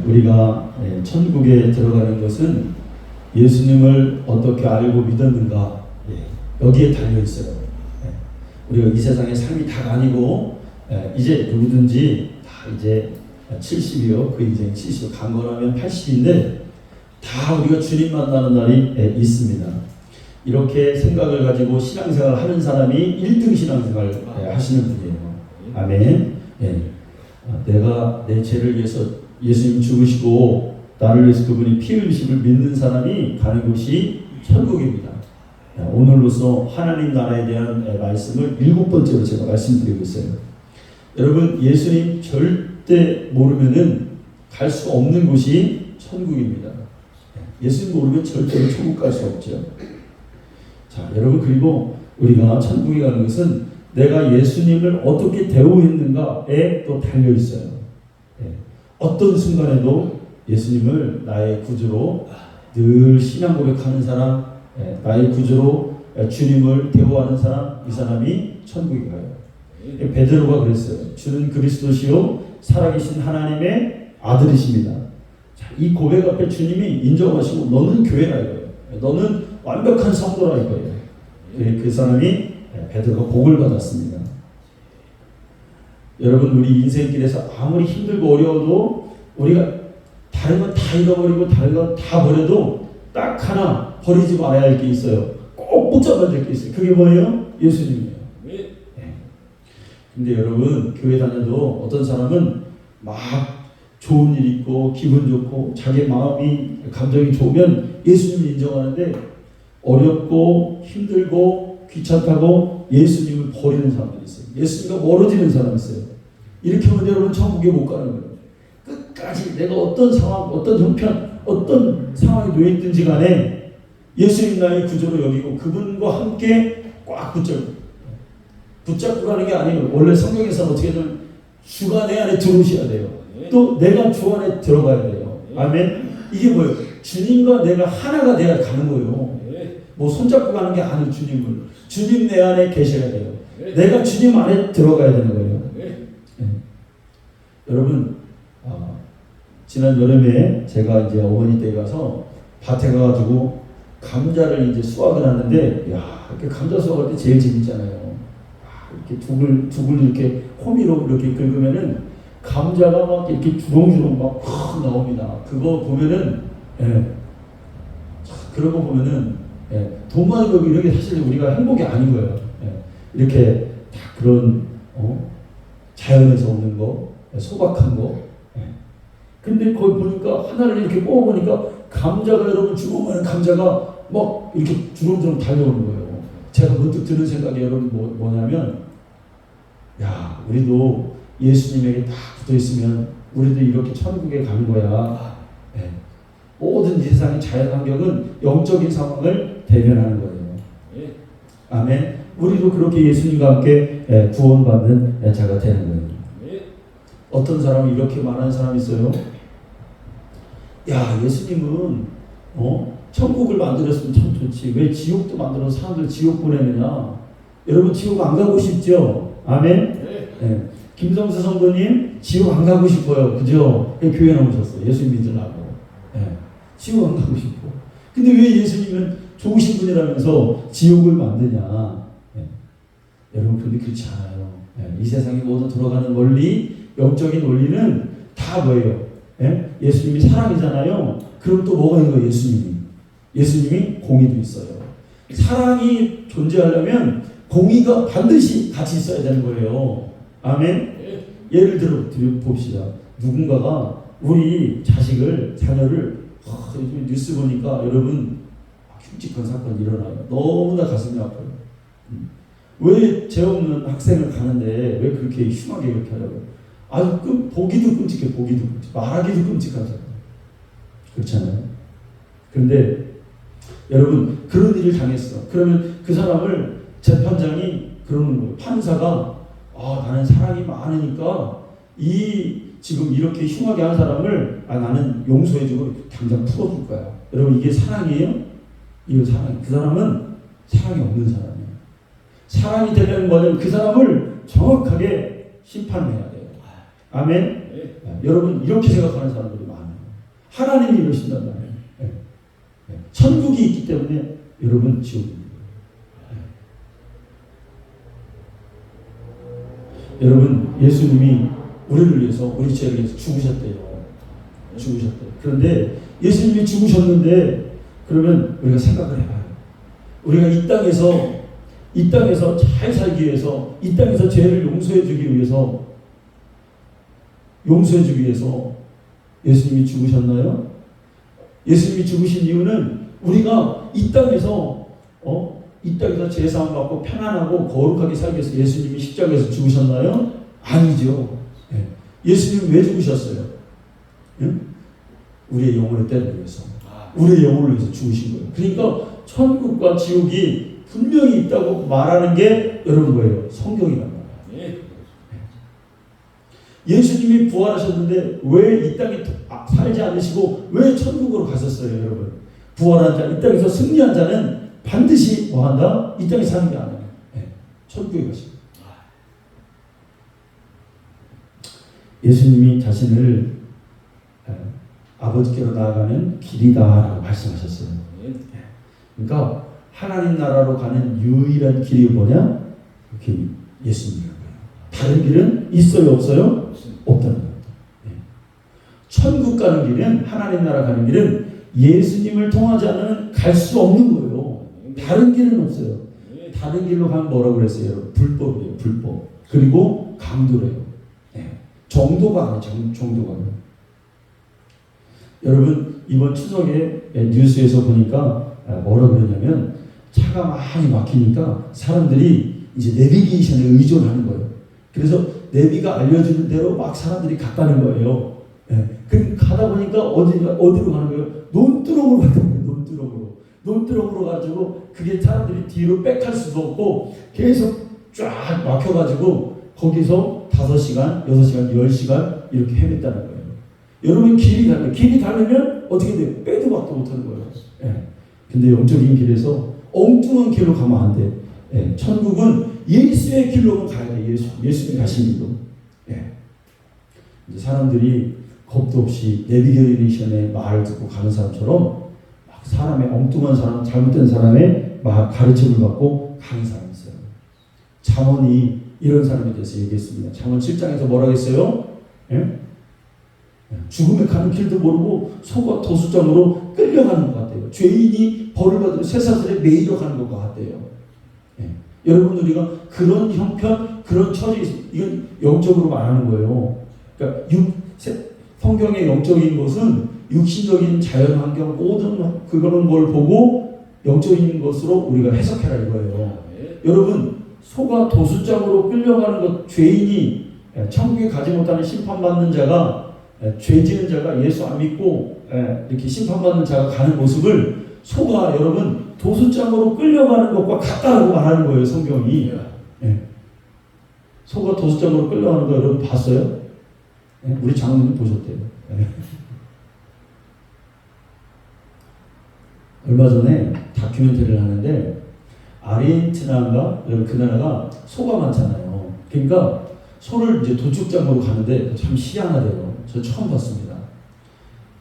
우리가 천국에 들어가는 것은 예수님을 어떻게 알고 믿었는가, 여기에 달려 있어요. 우리가 이 세상의 삶이 다가 아니고 이제 누구든지 다 이제 70이요, 그 인생 70, 강건하면 80인데 다 우리가 주님 만나는 날이 있습니다. 이렇게 생각을 가지고 신앙생활을 하는 사람이 1등 신앙생활 하시는 분이에요. 아멘. 내가 내 죄를 위해서 예수님 죽으시고 나를 위해서 그분이 피 흘리심을 믿는 사람이 가는 곳이 천국입니다. 오늘로써 하나님 나라에 대한 말씀을 7번째로 제가 말씀드리고 있어요. 여러분, 예수님 절대 모르면은 갈 수 없는 곳이 천국입니다. 예수님 모르면 절대로 천국 갈 수 없죠. 자, 여러분, 그리고 우리가 천국에 가는 것은 내가 예수님을 어떻게 대우했는가에 또 달려 있어요. 어떤 순간에도 예수님을 나의 구주로 늘 신앙 고백하는 사람, 나의 구주로 주님을 대우하는 사람, 이 사람이 천국에 가요. 베드로가 그랬어요. 주는 그리스도시요 살아계신 하나님의 아들이십니다. 자, 이 고백 앞에 주님이 인정하시고 너는 교회라 이거예요. 너는 완벽한 성도라 이거예요. 그 사람이 베드로가 복을 받았습니다. 여러분, 우리 인생길에서 아무리 힘들고 어려워도 우리가 다른 건 다 잃어버리고 다른 건 다 버려도 딱 하나 버리지 말아야 할 게 있어요. 꼭 붙잡아야 될 게 있어요. 그게 뭐예요? 예수님이에요. 근데 여러분, 교회 다녀도 어떤 사람은 막 좋은 일 있고 기분 좋고 자기 마음이 감정이 좋으면 예수님을 인정하는데 어렵고 힘들고 귀찮다고 예수님을 버리는 사람들이 있어요. 예수님과 멀어지는 사람이 있어요. 이렇게 하면 여러분 천국에 못 가는 거예요. 끝까지 내가 어떤 상황, 어떤 형편, 어떤 상황에 놓여 있든지 간에 예수님 나의 구조로 여기고 그분과 함께 꽉 붙잡고 가는 게 아니에요. 원래 성경에서는 어떻게든 주가 내 안에 들어오셔야 돼요. 또 내가 주 안에 들어가야 돼요. 아멘. 이게 뭐예요? 주님과 내가 하나가 돼야 가는 거예요. 뭐 손잡고 가는 게 아니에요. 주님 내 안에 계셔야 돼요. 내가 주님 안에 들어가야 되는 거예요. 여러분, 지난 여름에 제가 이제 어머니 댁에 가서 밭에 가가지고 감자를 이제 수확을 하는데, 야, 이렇게 감자 수확할 때 제일 재밌잖아요. 이렇게 두글 이렇게 호미로 이렇게 긁으면은 감자가 막 이렇게 주렁주렁 막 나옵니다. 그거 보면은, 그런 거 보면은, 돈 많이 벌고 이런 게 사실 우리가 행복이 아닌 거예요. 이렇게 다 그런, 자연에서 오는 거, 소박한 거. 근데 거기 보니까 하나를 이렇게 뽑아보니까 감자가 여러분 주먹만한 감자가 막 이렇게 주렁주렁 달려오는 거예요. 제가 문득 드는 생각이 여러분 뭐냐면, 야, 우리도 예수님에게 딱 붙어있으면 우리도 이렇게 천국에 가는 거야. 모든 세상의 자연환경은 영적인 상황을 대변하는 거예요. 아멘. 우리도 그렇게 예수님과 함께 구원받는 자가 되는 거예요. 어떤 사람이 이렇게 말하는 사람이 있어요. 야, 예수님은 천국을 만들었으면 참 좋지. 왜 지옥도 만들어서 사람들 지옥 보내느냐. 여러분, 지옥 안 가고 싶죠? 아멘. 김성수 성도님 지옥 안 가고 싶어요. 그죠? 교회 나오셨어요. 예수님 믿으려고. 지옥 안 가고 싶어. 근데 왜 예수님은 좋으신 분이라면서 지옥을 만드냐. 여러분, 근데 그렇지 않아요. 이 세상에 모두 돌아가는 원리, 영적인 원리는 다 뭐예요? 예수님이 사랑이잖아요. 그럼 또 뭐가 있는 거예요? 예수님이 공의도 있어요. 사랑이 존재하려면 공의가 반드시 같이 있어야 되는 거예요. 아멘. 예를 들어 봅시다. 누군가가 우리 자녀를 요즘 뉴스 보니까 여러분 흉측한 사건이 일어나요. 너무나 가슴이 아파요. 왜 죄 없는 학생을 가는데 왜 그렇게 흉하게 이렇게 하려고? 아주 보기도 끔찍해. 말하기도 끔찍한 사건. 그렇잖아요. 그런데 여러분, 그런 일을 당했어. 그러면 그 사람을 재판장이 그러는 거예요. 판사가 나는 사랑이 많으니까 지금 이렇게 흉하게 한 사람을 나는 용서해주고 당장 풀어줄 거야. 여러분, 이게 사랑이에요? 이거 사랑이에요. 그 사람은 사랑이 없는 사람이에요. 사랑이 되려면 뭐냐면 그 사람을 정확하게 심판해야 돼요. 아멘. 여러분, 이렇게 생각하는 사람들이 많아요. 하나님이 이러신단 말이에요. 천국이 있기 때문에 여러분 지옥입니다. 여러분 예수님이 우리를 위해서 우리 죄를 위해서 죽으셨대요. 그런데 예수님이 죽으셨는데 그러면 우리가 생각을 해봐요. 우리가 이 땅에서 잘 살기 위해서 이 땅에서 죄를 용서해주기 위해서 예수님이 죽으셨나요? 예수님이 죽으신 이유는 우리가 이 땅에서 죄사함 받고 편안하고 거룩하게 살기 위해서 예수님이 십자가에서 죽으셨나요? 아니죠. 예수님은 왜 죽으셨어요? 우리의 영혼을 떼기 위해서, 우리의 영혼을 위해서 죽으신 거예요. 그러니까 천국과 지옥이 분명히 있다고 말하는 게 여러분 뭐예요? 성경이란 말이에요. 예수님이 부활하셨는데 왜 이 땅에 살지 않으시고 왜 천국으로 가셨어요, 여러분? 부활한 자, 이 땅에서 승리한 자는 반드시 뭐 한다? 이 땅에 사는 게 아니에요. 천국에 가십니다. 예수님이 자신을 아버지께로 나아가는 길이다라고 말씀하셨어요. 그러니까 하나님 나라로 가는 유일한 길이 뭐냐? 그 예수님이라는 거예요. 다른 길은 있어요, 없어요? 없다는 거예요. 천국 가는 길은, 하나님 나라 가는 길은 예수님을 통하지 않으면 갈 수 없는 거예요. 다른 길은 없어요. 다른 길로 가면 뭐라고 그랬어요, 여러분? 불법이에요, 불법. 그리고 강도래요. 정도가 아니에요, 정도가 아니에요. 여러분, 이번 추석에 뉴스에서 보니까 뭐라 그러냐면 차가 많이 막히니까 사람들이 이제 내비게이션에 의존하는 거예요. 그래서 내비가 알려주는 대로 막 사람들이 갔다는 거예요. 그 가다 보니까 어디로 가는 거예요? 논두렁으로 가는 거예요. 논두렁으로 가지고 그게 사람들이 뒤로 백할 수도 없고 계속 쫙 막혀가지고 거기서 5시간, 6시간, 10시간 이렇게 헤맸다는 거예요. 여러분 길이 다르면 어떻게 돼요? 빼도 박도 못하는 거예요. 근데 영적인 길에서 엉뚱한 길로 가면 안 돼. 천국은 예수의 길로만 가야 돼. 예수님 가신 길로. 이제 사람들이 겁도 없이 내비게이션의 말을 듣고 가는 사람처럼 막 사람의 엉뚱한 사람, 잘못된 사람의 막 가르침을 받고 가는 사람이 있어요. 잠언이 이런 사람에 대해서 얘기했습니다. 잠언 7장에서 뭐라고 했어요? 죽음에 가는 길도 모르고 소가 도수장으로 끌려가는 것 같아요. 죄인이 벌을 받으면 쇠사슬에 매이러 가는 것 같아요. 여러분, 우리가 그런 형편, 그런 처지, 이건 영적으로 말하는 거예요. 그러니까 성경의 영적인 것은 육신적인 자연 환경 모든 그런 걸 보고 영적인 것으로 우리가 해석해라 이거예요. 여러분, 소가 도수장으로 끌려가는 것, 죄인이 천국에 가지 못하는 심판받는 자가, 죄 지은 자가 예수 안 믿고 이렇게 심판받는 자가 가는 모습을 소가 여러분 도수장으로 끌려가는 것과 같다고 말하는 거예요, 성경이. 소가 도수장으로 끌려가는 거 여러분 봤어요? 우리 장로님 보셨대요. 얼마 전에 다큐멘터리를 하는데 아르헨티나인가 그 나라가 소가 많잖아요. 그러니까 소를 이제 도축장으로 가는데 참 희한하대요. 저 처음 봤습니다.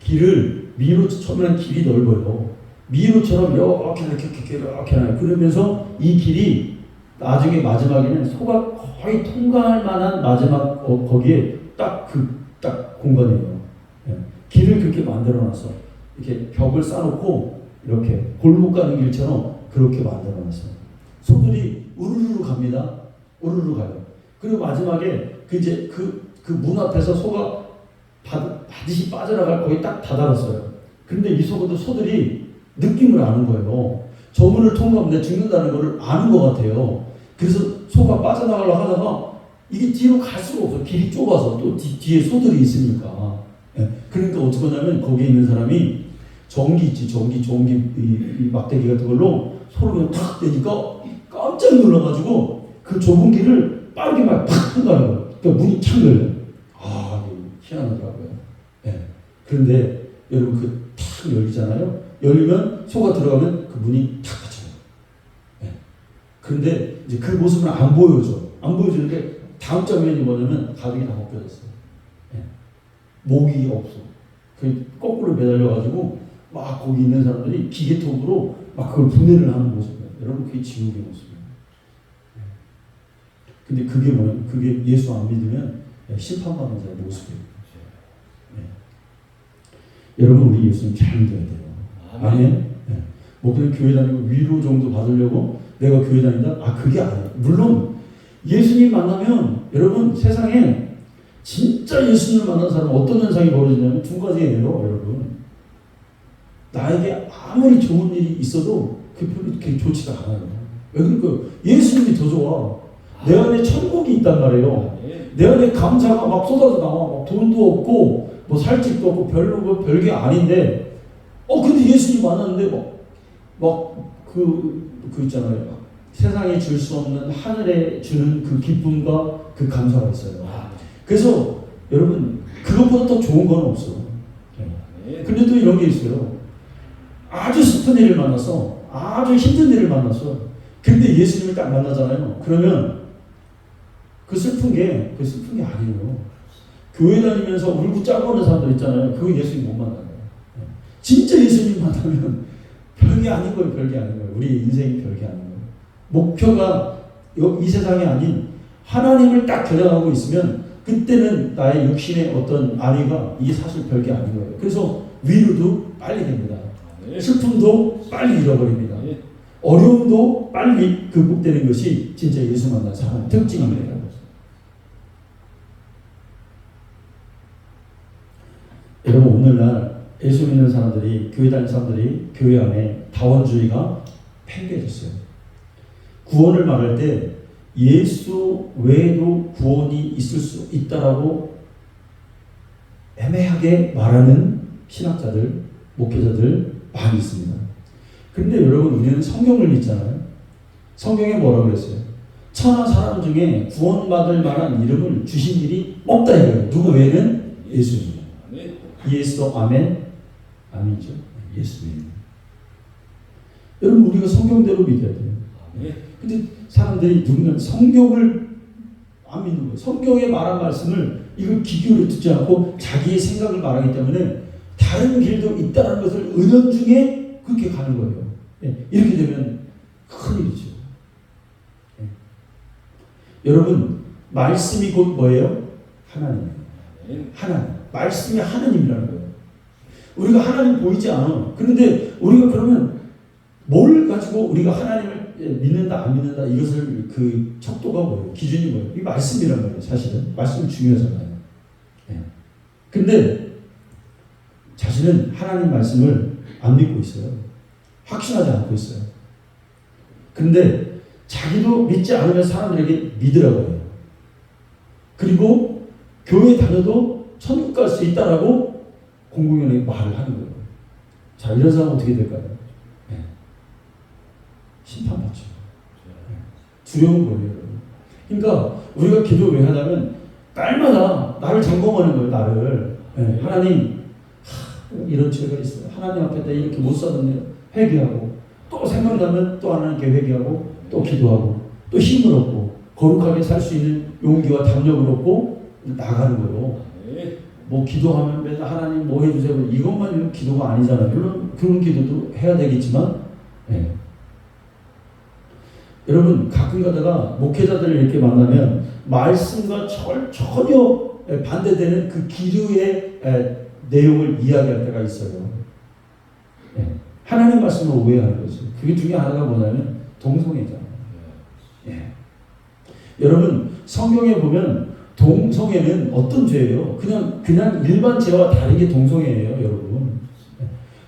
길을 처음에는 길이 넓어요. 미로처럼 이렇게 나요. 그러면서 이 길이 나중에 마지막에는 소가 거의 통과할 만한 마지막 거기에 딱 공간이에요. 길을 그렇게 만들어놨어. 이렇게 벽을 쌓아놓고 이렇게 골목 가는 길처럼 그렇게 만들어놨어요. 소들이 우르르 갑니다. 우르르 가요. 그리고 마지막에 그 문 앞에서 소가 반드시 빠져나갈 거의 딱 다다랐어요. 근데 이 소들이 느낌을 아는 거예요. 저 문을 통과하면 내가 죽는다는 걸 아는 것 같아요. 그래서 소가 빠져나가려고 하다가 이게 뒤로 갈 수가 없어요. 길이 좁아서 또 뒤에 소들이 있으니까. 그러니까 어떻게 하냐면 거기에 있는 사람이 전기 이 막대기 같은 걸로 소를 그냥 탁 대니까 깜짝 놀라가지고 그 좁은 길을 빠르게 막 팍 통과하는 거예요. 그러니까 문이 착 열려요. 희한하더라고요. 그런데 여러분 탁 열리잖아요. 열리면 소가 들어가면 그 문이 탁 닫혀요. 그런데 이제 그 모습은 안 보여줘. 안 보여주는데 다음 장면이 뭐냐면 가죽이 다 벗겨졌어요. 목이 없어. 그 거꾸로 매달려가지고 막 거기 있는 사람들이 기계톱으로 막 그걸 분해를 하는 모습이에요. 여러분 그게 지옥의 모습이에요. 근데 그게 뭐예요? 그게 예수 안 믿으면 심판받는 자의 모습이에요. 여러분 우리 예수님 잘 믿어야 돼요. 아멘. 뭐 그냥 교회 다니고 위로 정도 받으려고 내가 교회 다닌다? 그게 아니에요. 물론 예수님 만나면 여러분 세상에 진짜 예수님을 만난 사람은 어떤 현상이 벌어지냐면 두 가지예요, 여러분. 나에게 아무리 좋은 일이 있어도 그 별로 그렇게 좋지가 않아요. 왜 그럴까요? 예수님이 더 좋아. 내 안에 천국이 있단 말이에요. 내 안에 감사가 막 쏟아져 나와. 막 돈도 없고 뭐 살 집도 없고 별게 아닌데 근데 예수님 만났는데 그 있잖아요. 세상에 줄 수 없는 하늘에 주는 그 기쁨과 그 감사가 있어요. 그래서 여러분 그것보다 더 좋은 건 없어. 근데 또 이런 게 있어요. 아주 슬픈 일을 만났어. 아주 힘든 일을 만났어. 근데 예수님을 딱 만나잖아요. 그러면 그 슬픈 게 아니에요. 교회 다니면서 울고 짜고 하는 사람들 있잖아요. 그거 예수님 못 만나요. 진짜 예수님 만나면 별게 아닌 거예요. 별게 아닌 거예요. 우리 인생이 별게 아닌 거예요. 목표가 이 세상이 아닌 하나님을 딱 겨냥하고 있으면 그때는 나의 육신의 어떤 안위가 이게 사실 별게 아닌 거예요. 그래서 위로도 빨리 됩니다. 슬픔도 빨리 잃어버립니다. 어려움도 빨리 극복되는 것이 진짜 예수 만난 사람의 특징입니다. 여러분 오늘날 예수 믿는 사람들이 교회 다니는 사람들이 교회 안에 다원주의가 팽배해졌어요. 구원을 말할 때 예수 외에도 구원이 있을 수 있다라고 애매하게 말하는 신학자들, 목회자들 많이 있습니다. 그런데 여러분 우리는 성경을 믿잖아요. 성경에 뭐라고 그랬어요? 천하 사람 중에 구원받을 만한 이름을 주신 일이 없다 이거예요. 누구 외에는 예수입니다. 예수 아멘? 아멘이죠. 예수님. 여러분 우리가 성경대로 믿어야 돼요. 근데 사람들이 누군가 성경을 안 믿는 거예요. 성경에 말한 말씀을 이걸 귀 기울여 듣지 않고 자기의 생각을 말하기 때문에 다른 길도 있다는 것을 은연중에 그렇게 가는 거예요. 이렇게 되면 큰일이죠. 여러분 말씀이 곧 뭐예요? 하나님이에요. 하나님. 말씀이 하나님이라는 거예요. 우리가 하나님 보이지 않아. 그런데 우리가 그러면 뭘 가지고 우리가 하나님을 믿는다 안 믿는다 이것을 그 척도가 뭐예요? 기준이 뭐예요? 이 말씀이란 거예요. 사실은 말씀이 중요하잖아요. 근데 자신은 하나님 말씀을 안 믿고 있어요. 확신하지 않고 있어요. 근데 자기도 믿지 않으면 사람들에게 믿으라고 해요. 그리고 교회 다녀도 천국 갈 수 있다라고 공공연하게 말을 하는 거예요. 자, 이런 사람 어떻게 될까요? 심판받죠. 두려운 거예요. 그러니까 우리가 기도 왜 하냐면 날마다 나를 점검하는 거예요. 나를. 하나님 이런 죄가 있어요. 하나님 앞에 나 이렇게 못 살았네요. 회개하고 또 생각나면 또 하나님께 회개하고 또 기도하고 또 힘을 얻고 거룩하게 살 수 있는 용기와 담력을 얻고 나가는 거예요. 뭐 기도하면 맨날 하나님 뭐 해주세요. 이것만 기도가 아니잖아요. 물론 그런 기도도 해야 되겠지만 여러분 가끔 가다가 목회자들을 이렇게 만나면 말씀과 전혀 반대되는 그 기류의 내용을 이야기할 때가 있어요. 하나님 말씀을 오해하는 거죠. 그게 중에 하나가 뭐냐면 동성애잖아요. 여러분 성경에 보면 동성애는 어떤 죄예요? 그냥 일반 죄와 다르게 동성애예요, 여러분.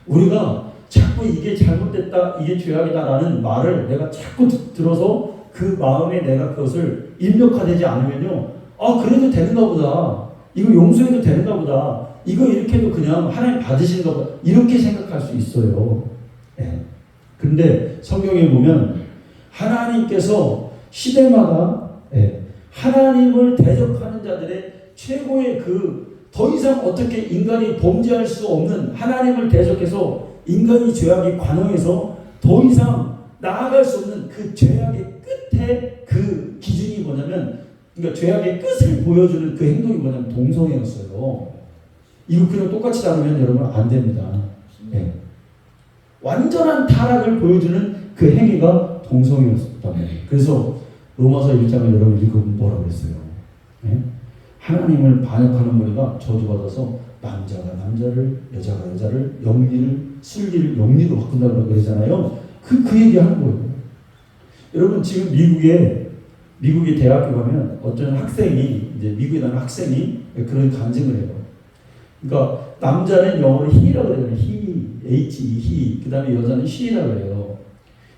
우리가 자꾸 이게 잘못됐다, 이게 죄악이다라는 말을 내가 자꾸 들어서 그 마음에 내가 그것을 입력화되지 않으면요, 그래도 되는가 보다. 이거 용서해도 되는가 보다. 이거 이렇게 해도 그냥 하나님 받으시는가 보다. 이렇게 생각할 수 있어요. 근데 성경에 보면 하나님께서 시대마다 하나님을 대적하는 자들의 최고의 더 이상 어떻게 인간이 범죄할 수 없는 하나님을 대적해서 인간이 죄악에 관영해서 더 이상 나아갈 수 없는 그 죄악의 끝에 그 기준이 뭐냐면, 그러니까 죄악의 끝을 보여주는 그 행동이 뭐냐면 동성애였어요. 이거 그냥 똑같이 다루면 여러분 안 됩니다. 예. 완전한 타락을 보여주는 그 행위가 동성이었단 말이에요. 그래서 로마서 1장을 여러분 읽으면 뭐라고 했어요? 예? 하나님을 반역하는 머리가 저주받아서 남자가 남자를, 여자가 여자를, 영리를, 순리를 영리로 바꾼다고 그러잖아요. 그 얘기하는 거예요. 여러분 지금 미국의 대학교 가면 어떤 학생이, 이제 미국에 나는 학생이 그런 간증을 해요. 그러니까 남자는 영어로 he라고 그래요. he, 그 다음에 여자는 she라고 그래요.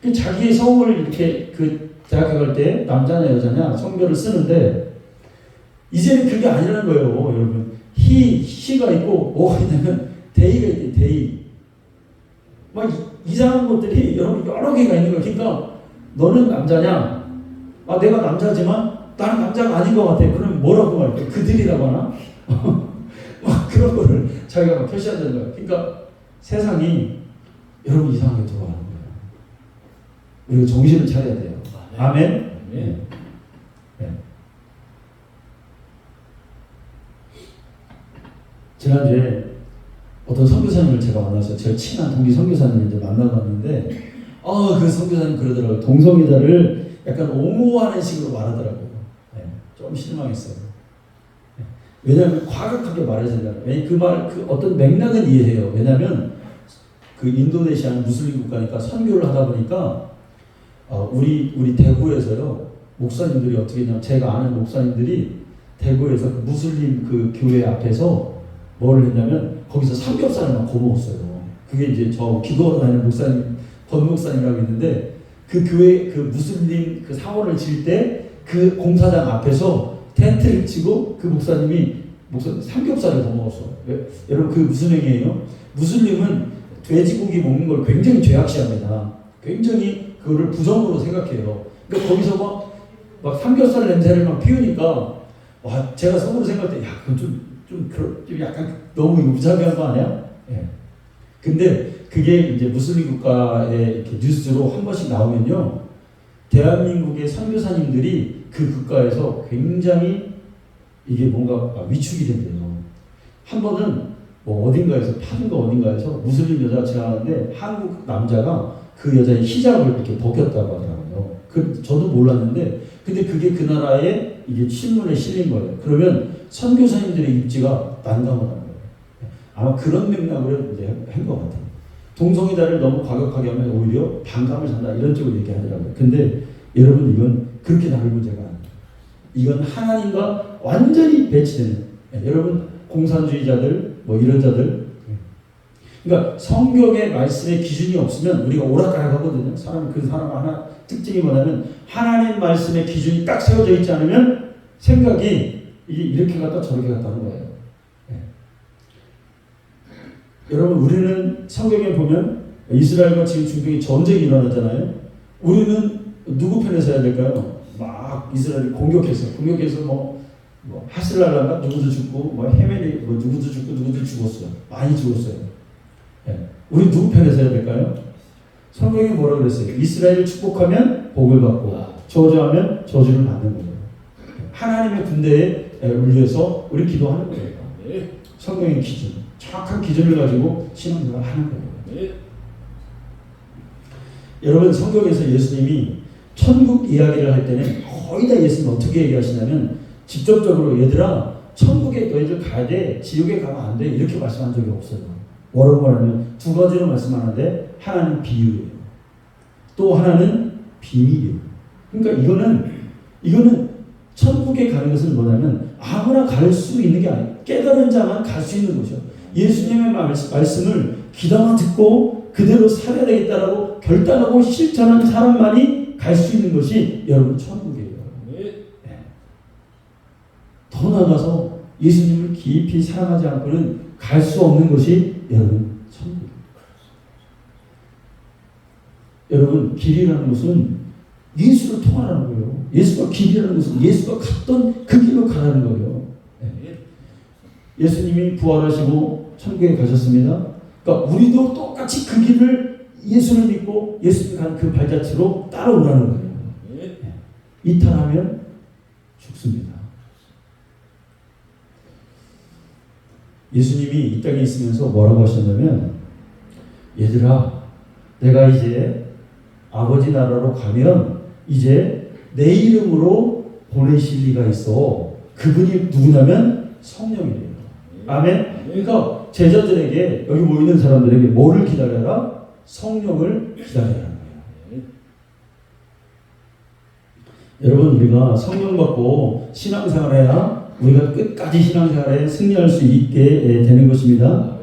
그 자기의 성을 이렇게 그 대학교 갈 때 남자냐 여자냐 성별을 쓰는데 이제는 그게 아니라는 거예요. 여러분 she가 있고 뭐가 있냐면 they가 있대. they. 막 이상한 것들이 여러분 여러 개가 있는 거예요. 그러니까 너는 남자냐? 내가 남자지만 나는 남자가 아닌 것 같아. 그럼 뭐라고 말할까? 그들이라고 하나? 막 그런 거를 자기가 막 표시한다는 거예요. 그러니까 세상이 여러분 이상하게 돌아가는 거예요. 우리가 정신을 차려야 돼요. 아멘? 네. 네. 지난주에 어떤 선교사님을 제가 만나서 제가 친한 동기 선교사님을 이제 만나봤는데 그 선교사님 그러더라고요. 동성애자를 약간 옹호하는 식으로 말하더라고요. 네. 좀 실망했어요. 네. 왜냐하면 과격하게 말해야 된다는 거예요. 그 어떤 맥락은 이해해요. 왜냐하면 그 인도네시아는 무슬림 국가니까 선교를 하다 보니까 우리 대구에서요 목사님들이 어떻게 했냐면 제가 아는 목사님들이 대구에서 그 무슬림 그 교회 앞에서 뭐를 했냐면 거기서 삼겹살을 막 구워 먹었어요. 그게 이제 저 기도하러 다니는 목사님 권 목사님이라고 있는데 그 교회 그 무슬림 그 사원을 질 때 그 공사장 앞에서 텐트를 치고 그 목사님이 삼겹살을 구워 먹었어. 여러분 그 무슨 행위예요? 무슬림은 돼지고기 먹는 걸 굉장히 죄악시합니다. 굉장히 그거를 부정으로 생각해요. 그러니까 거기서 막 삼겹살 냄새를 막 피우니까 제가 속으로 생각할 때 그건 좀 약간 너무 무자비한 거 아니야? 예. 근데 그게 이제 무슬림 국가의 이렇게 뉴스로 한 번씩 나오면요, 대한민국의 선교사님들이 그 국가에서 굉장히 이게 뭔가 위축이 된대요. 한 번은 뭐 어딘가에서 어딘가에서 무슬림 여자가 지나가는데 한국 남자가 그 여자의 히잡을 이렇게 벗겼다고 하더라고요. 저도 몰랐는데, 근데 그게 그 나라의 이게 신문에 실린 거예요. 그러면 선교사님들의 입지가 난감하다는 거예요. 아마 그런 맥락으로 이제 한 것 같아요. 동성애자를 너무 과격하게 하면 오히려 반감을 산다 이런 쪽으로 얘기하더라고요. 근데 여러분 이건 그렇게 다룰 문제가 아니에요. 이건 하나님과 완전히 배치되는, 여러분 공산주의자들 뭐 이런 자들, 그러니까 성경의 말씀의 기준이 없으면 우리가 오락가락 하거든요. 그 사람 하나 특징이 뭐냐면 하나님 말씀의 기준이 딱 세워져 있지 않으면 생각이 이게 이렇게 갔다 저렇게 갔다 하는 거예요. 여러분 우리는 성경에 보면 이스라엘과 지금 중동이 전쟁이 일어나잖아요. 우리는 누구 편에 서야 될까요? 막 이스라엘이 공격해서 뭐 하슬랄라가 누구도 죽고 뭐 헤멜이 뭐 누구도 죽고 누구도 죽었어요. 많이 죽었어요. 우리 누구 편에 서야 될까요? 성경이 뭐라 그랬어요? 이스라엘을 축복하면 복을 받고 저주하면 저주를 받는 거예요. 하나님의 군대에 위해서 우리 기도하는 거예요. 성경의 기준, 정확한 기준을 가지고 신앙생활을 하는 거예요. 여러분 성경에서 예수님이 천국 이야기를 할 때는 거의 다 예수님 어떻게 얘기하시냐면 직접적으로 얘들아 천국에 너희들 가야 돼, 지옥에 가면 안 돼 이렇게 말씀한 적이 없어요. 뭐라고 말하면 두 가지로 말씀하는데 하나는 비유예요. 또 하나는 비밀이에요. 그러니까 이거는 천국에 가는 것은 뭐냐면 아무나 갈 수 있는 게 아니에요. 깨달은 자만 갈 수 있는 것이요. 예수님의 말씀을 귀담아 듣고 그대로 살아야 되겠다라고 결단하고 실천하는 사람만이 갈 수 있는 것이 여러분 천국이에요. 더 나아가서 예수님을 깊이 사랑하지 않고는 갈 수 없는 것이 여러분 천국입니다. 여러분 길이라는 것은 예수를 통하라는 거예요. 예수가 길이라는 것은 예수가 갔던 그 길로 가라는 거예요. 예수님이 부활하시고 천국에 가셨습니다. 그러니까 우리도 똑같이 그 길을 예수를 믿고 예수님이 간 그 발자취로 따라오라는 거예요. 이탈하면 죽습니다. 예수님이 이 땅에 있으면서 뭐라고 하셨냐면, 얘들아, 내가 이제 아버지 나라로 가면 이제 내 이름으로 보내실 리가 있어. 그분이 누구냐면 성령이래요. 아멘. 그러니까 제자들에게, 여기 모이는 사람들에게 뭐를 기다려라? 성령을 기다려라는 거예요. 여러분, 우리가 성령 받고 신앙생활해야 우리가 끝까지 신앙생활에 승리할 수 있게 되는 것입니다.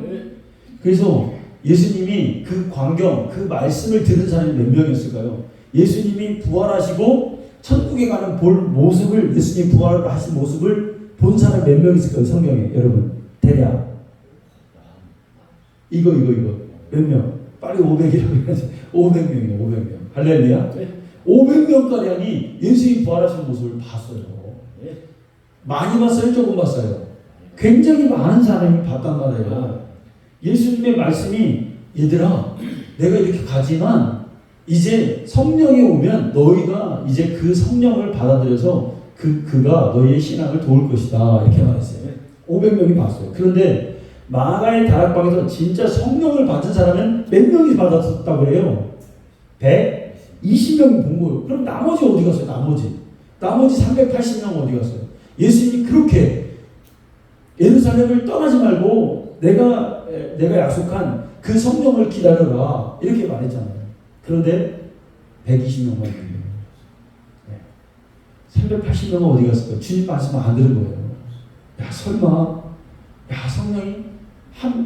그래서 예수님이 그 광경, 그 말씀을 들은 사람이 몇 명이었을까요? 예수님이 부활하시고 천국에 가는 볼 모습을, 예수님 부활하신 모습을 본 사람 몇 명 있을까요? 성경에 여러분 대략 이거 몇 명? 빨리 500이라고 해야지. 500명이에요. 500명. 할렐루야. 500명가량이 예수님 부활하신 모습을 봤어요. 많이 봤어요? 조금 봤어요? 굉장히 많은 사람이 봤단 말이에요. 예수님의 말씀이, 얘들아, 내가 이렇게 가지만 이제 성령이 오면 너희가 이제 그 성령을 받아들여서 그가 너희의 신앙을 도울 것이다. 이렇게 말했어요. 500명이 봤어요. 그런데 마가의 다락방에서 진짜 성령을 받은 사람은 몇 명이 받았다고 그래요? 120명이 본 거예요. 그럼 나머지 어디 갔어요? 나머지 380명 어디 갔어요? 예수님이 그렇게 예루살렘을 떠나지 말고 내가 약속한 그 성령을 기다려라 이렇게 말했잖아요. 그런데 120명만 있는 거예요. 380명은 어디 갔을까요? 주님 말씀 안 들은 거예요. 야, 설마 성령이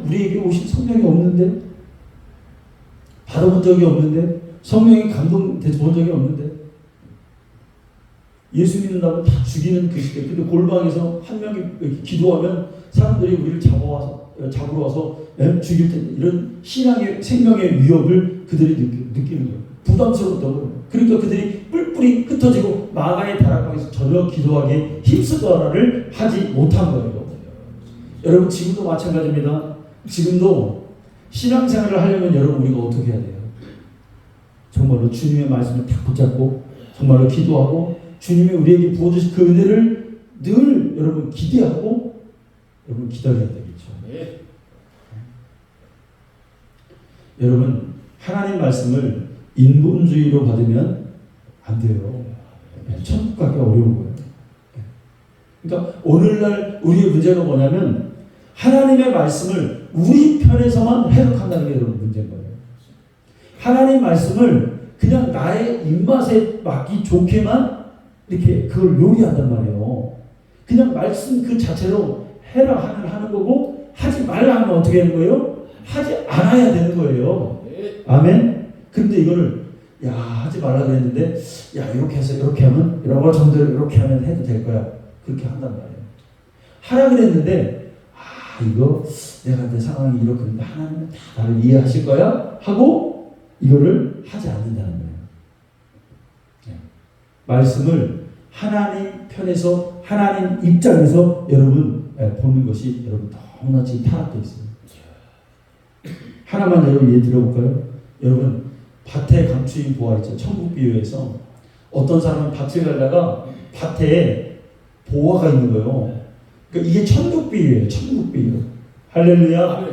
우리에게 오신 성령이 없는데, 받아본 적이 없는데, 성령이 감동돼 본 적이 없는데, 예수 믿는다고 다 죽이는 그 시대. 근데 골방에서 한 명이 기도하면 사람들이 우리를 잡으러 와서 죽일 때, 이런 신앙의 생명의 위협을 그들이 느끼는 거예요. 부담스럽다고 그래요. 그러니까 그들이 뿔뿔이 흩어지고 마가의 다락방에서 전혀 기도하기에 힘쓰더라를 하지 못한 거예요. 여러분, 지금도 마찬가지입니다. 지금도 신앙생활을 하려면 여러분 우리가 어떻게 해야 돼요? 정말로 주님의 말씀을 딱 붙잡고 정말로 기도하고 주님이 우리에게 부어주신 그 은혜를 늘 여러분 기대하고 여러분 기다려야 되겠죠. 네. 여러분, 하나님 말씀을 인본주의로 받으면 안 돼요. 천국 가기가 어려운 거예요. 그러니까 오늘날 우리의 문제가 뭐냐면 하나님의 말씀을 우리 편에서만 해석한다는 게 여러분 문제인 거예요. 하나님 말씀을 그냥 나의 입맛에 맞기 좋게만 이렇게 그걸 요리한단 말이에요. 그냥 말씀 그 자체로 해라 하는 거고, 하지 말라 하면 어떻게 하는 거예요? 하지 않아야 되는 거예요. 아멘? 근데 이거를 하지 말라 그랬는데 이렇게 해서 이렇게 하면 여러 정도로 이렇게 하면 해도 될 거야. 그렇게 한단 말이에요. 하라 그랬는데 이거 내가 내 상황이 이렇게 했는데 하나님은 다 나를 이해하실 거야? 하고 이거를 하지 않는다는 거예요. 말씀을 하나님 편에서 하나님 입장에서 여러분 보는 것이 여러분 너무나 지금 타락되어 있습니다. 하나만 여러분 예를 들어볼까요? 여러분, 밭에 감추인 보화 있죠. 천국 비유에서 어떤 사람은 밭을 가다가 밭에 보화가 있는 거예요. 그러니까 이게 천국 비유예요. 천국 비유. 할렐루야.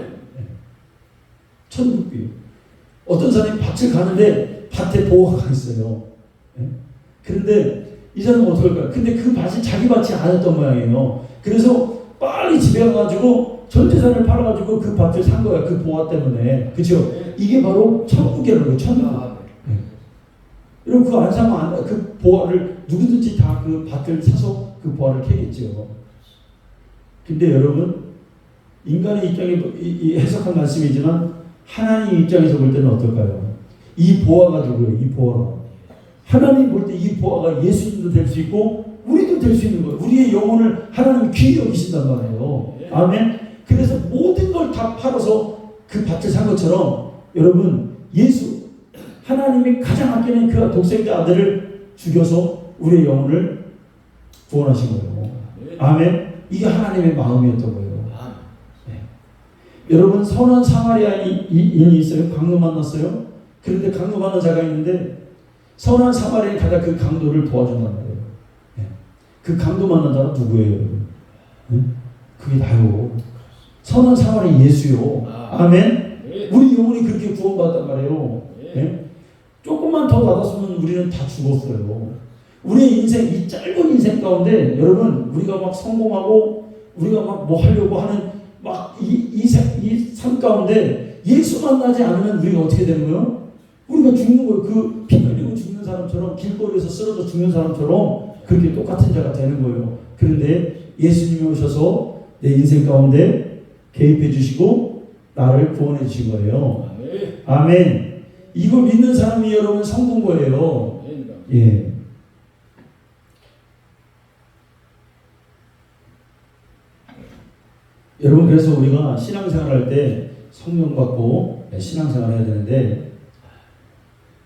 천국 비유. 어떤 사람이 밭을 가는데 밭에 보화가 있어요. 그런데 이 사람은 어떻게 할까요? 근데 그 밭이 자기 밭이 아니었던 모양이에요. 그래서 빨리 집에 가가지고 전 재산을 팔아가지고 그 밭을 산 거야. 그 보화 때문에. 그렇죠? 이게 바로 천국이라는 거예요. 천국. 그럼 그 안 사면 그 보화를 누구든지 다 그 밭을 사서 그 보화를 캐겠죠. 근데 여러분, 인간의 입장에 해석한 말씀이지만 하나님 입장에서 볼 때는 어떨까요? 이 보화가 누구예요? 이 보화가. 하나님 볼 때 이 보화가 예수님도 될 수 있고 우리도 될 수 있는 거예요. 우리의 영혼을 하나님이 귀히 여기신단 말이에요. 아멘. 그래서 모든 걸 다 팔아서 그 밭을 산 것처럼 여러분, 하나님이 가장 아끼는 그 독생자 아들을 죽여서 우리의 영혼을 구원하신 거예요. 아멘. 이게 하나님의 마음이었던 거예요. 네. 여러분, 선한 사마리아인이 있어요. 강도 만났어요. 그런데 강도 만난 자가 있는데 선한 사마리아인이 가다 그 강도를 도와준단 말이에요. 네. 그 강도 만난 자가 누구예요? 네? 그게 나요. 선한 사람이 예수요. 아멘. 네. 우리 영혼이 그렇게 구원받았단 말이에요. 네. 예? 조금만 더 받았으면 우리는 다 죽었어요. 우리의 인생, 이 짧은 인생 가운데 여러분 우리가 막 성공하고 우리가 막 뭐 하려고 하는 막 이 삶 가운데 예수 만나지 않으면 우리가 어떻게 되는 거예요? 우리가 죽는 거예요. 그 피 흘리고 죽는 사람처럼, 길거리에서 쓰러져 죽는 사람처럼 그렇게 똑같은 자가 되는 거예요. 그런데 예수님이 오셔서 내 인생 가운데 개입해 주시고 나를 구원해 주신 거예요. 아멘. 아멘. 이거 믿는 사람이 여러분 성도인 거예요. 예. 여러분 그래서 우리가 신앙생활 할 때 성령 받고 신앙생활 해야 되는데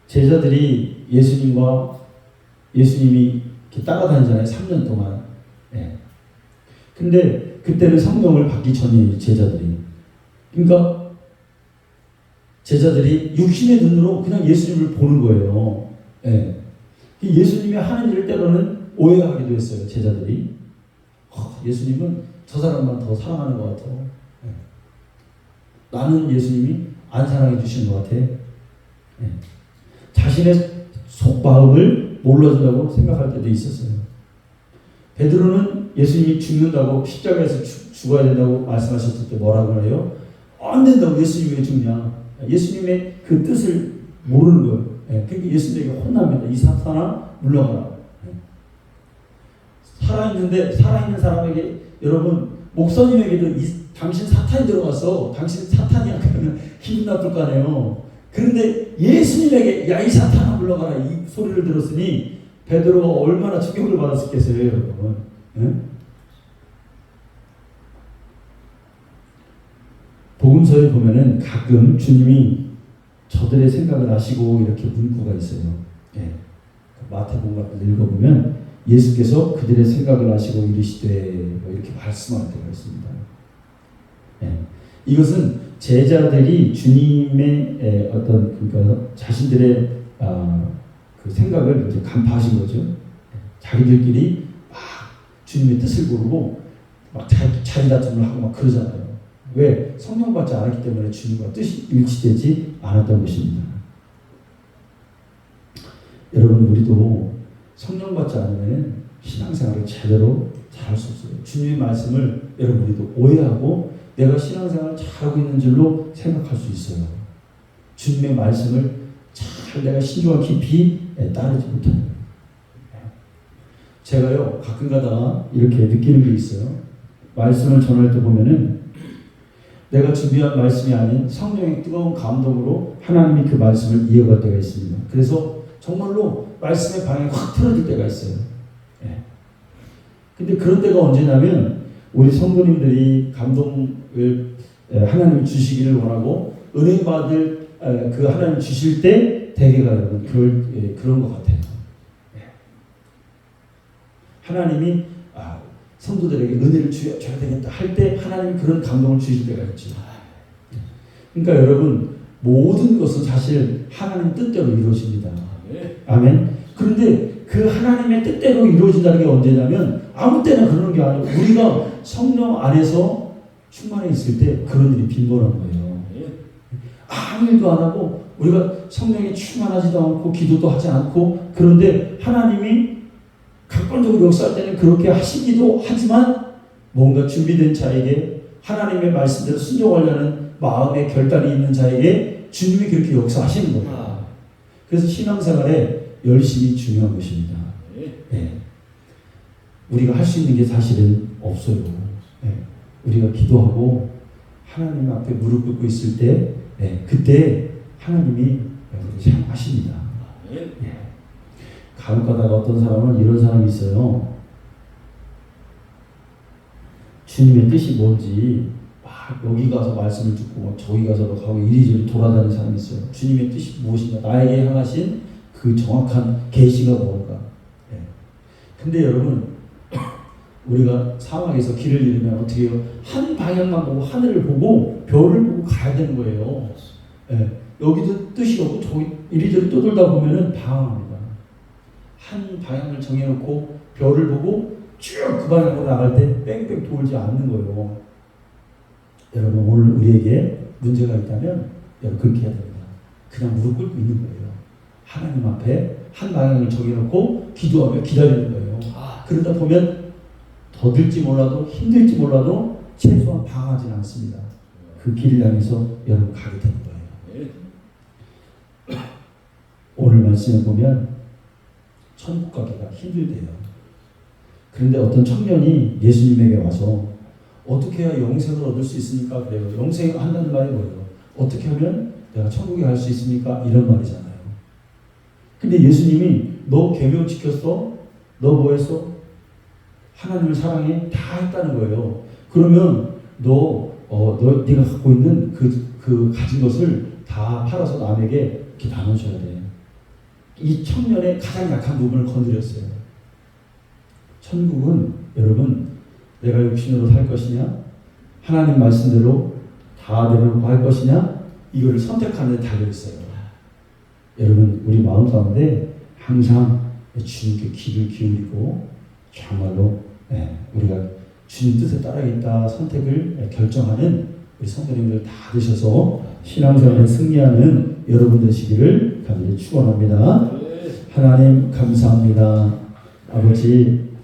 제자들이 예수님이 이렇게 따라다니잖아요. 3년 동안. 예. 근데 그때는 성령을 받기 전이에요. 제자들이. 그러니까 제자들이 육신의 눈으로 그냥 예수님을 보는 거예요. 예. 예수님이 하는 일을 때로는 오해하기도 했어요. 제자들이. 예수님은 저 사람만 더 사랑하는 것 같아. 예. 나는 예수님이 안 사랑해 주시는 것 같아. 예. 자신의 속마음을 몰라준다고 생각할 때도 있었어요. 베드로는 예수님이 죽는다고 십자가에서 죽어야 된다고 말씀하셨을 때 뭐라고 해요? 안 된다고. 예수님이 왜 죽냐? 예수님의 그 뜻을 모르는 거예요. 예. 그러니까 예수님에게 혼납니다. 이 사탄아 물러가라. 예. 살아있는 사람에게 여러분 목사님에게도 당신 사탄이 들어가서 당신 사탄이야 그러면 기분 나쁠 거 아니에요. 그런데 예수님에게 야 이 사탄아 물러가라 이 소리를 들었으니 베드로가 얼마나 충격을 받았겠어요, 여러분. 예? 복음서에 보면은 가끔 주님이 저들의 생각을 아시고 이렇게 문구가 있어요. 예. 마태복음 같은 데 읽어보면 예수께서 그들의 생각을 아시고 이르시되 뭐 이렇게 말씀할 때가 있습니다. 예. 이것은 제자들이 주님의 어떤 그러니까 자신들의 그 생각을 이제 간파하신 거죠. 자기들끼리 막 주님의 뜻을 모르고 막 자기 다툼을 하고 막 그러잖아요. 왜? 성령 받지 않았기 때문에 주님과 뜻이 일치되지 않았던 것입니다. 여러분 우리도 성령 받지 않으면 신앙생활을 제대로 잘할 수 없어요. 주님의 말씀을 여러분 우리도 오해하고 내가 신앙생활을 잘하고 있는 줄로 생각할 수 있어요. 주님의 말씀을 잘 내가 신중한 깊이 따르지 못하는 거예요. 제가요 가끔 가다가 이렇게 느끼는 게 있어요. 말씀을 전할 때 보면은 내가 준비한 말씀이 아닌 성령의 뜨거운 감동으로 하나님이 그 말씀을 이어갈 때가 있습니다. 그래서 정말로 말씀의 방향이 확 틀어질 때가 있어요. 예. 근데 그런 때가 언제냐면 우리 성도님들이 감동을 하나님이 주시기를 원하고 은혜 받을 그 하나님 주실 때 대개가 여러분 그런 것 같아요. 예. 하나님이 성도들에게 은혜를 줘야 되겠다 할 때 하나님이 그런 감동을 주실 때가 있죠. 그러니까 여러분 모든 것은 사실 하나님 뜻대로 이루어집니다. 아멘. 그런데 그 하나님의 뜻대로 이루어진다는 게 언제냐면 아무 때나 그러는 게 아니고 우리가 성령 안에서 충만해 있을 때 그런 일이 빈번한 거예요. 아무 일도 안 하고 우리가 성령에 충만하지도 않고 기도도 하지 않고 그런데 하나님이 객관적으로 역사할 때는 그렇게 하시기도 하지만 뭔가 준비된 자에게 하나님의 말씀대로 순종하려는 마음의 결단이 있는 자에게 주님이 그렇게 역사하시는 거예요. 그래서 신앙생활에 열심히 중요한 것입니다. 네. 우리가 할 수 있는 게 사실은 없어요. 네. 우리가 기도하고 하나님 앞에 무릎 꿇고 있을 때 그때 하나님이 사용하십니다. 네. 간혹 가다가 어떤 사람은 이런 사람이 있어요. 주님의 뜻이 뭔지 막 여기 가서 말씀을 듣고 저기 가서도 가고 이리저리 돌아다니는 사람이 있어요. 주님의 뜻이 무엇인가? 나에게 향하신 그 정확한 계시가 뭔가. 예. 근데 여러분 우리가 사막에서 길을 잃으면 어떻게 해요? 한 방향만 보고 하늘을 보고 별을 보고 가야 되는 거예요. 예. 여기도 뜻이 없고 저기 이리저리 떠돌다 보면은 방황합니다. 한 방향을 정해놓고 별을 보고 쭉 그 방향으로 나갈 때 뺑뺑 돌지 않는 거예요. 여러분 오늘 우리에게 문제가 있다면 여러분 그렇게 해야 됩니다. 그냥 무릎 꿇고 있는 거예요. 하나님 앞에 한 방향을 정해놓고 기도하며 기다리는 거예요. 그러다 보면 더딜지 몰라도 힘들지 몰라도 최소한 방하지는 않습니다. 그 길을 향해서 여러분 가게 되는 거예요. 오늘 말씀에 보면 천국 가기가 힘들대요. 그런데 어떤 청년이 예수님에게 와서 어떻게 해야 영생을 얻을 수 있습니까? 그래요. 영생을 한다는 말이 뭐예요? 어떻게 하면 내가 천국에 갈 수 있습니까? 이런 말이잖아요. 근데 예수님이 너 계명 지켰어? 너 뭐 했어? 하나님을 사랑해? 다 했다는 거예요. 그러면 네가 갖고 있는 그 가진 것을 다 팔아서 남에게 이렇게 나눠줘야 돼. 이 청년의 가장 약한 부분을 건드렸어요. 천국은 여러분 내가 육신으로 살 것이냐 하나님 말씀대로 다 내려놓고 할 것이냐 이거를 선택하는 데 달려있어요. 여러분 우리 마음 가운데 항상 주님께 귀를 기울이고 정말로 우리가 주님 뜻에 따라야겠다 선택을 결정하는 우리 성도님들 다 되셔서 신앙생활에 승리하는 여러분 되시기를 간절히 축원합니다. 하나님 감사합니다. 아버지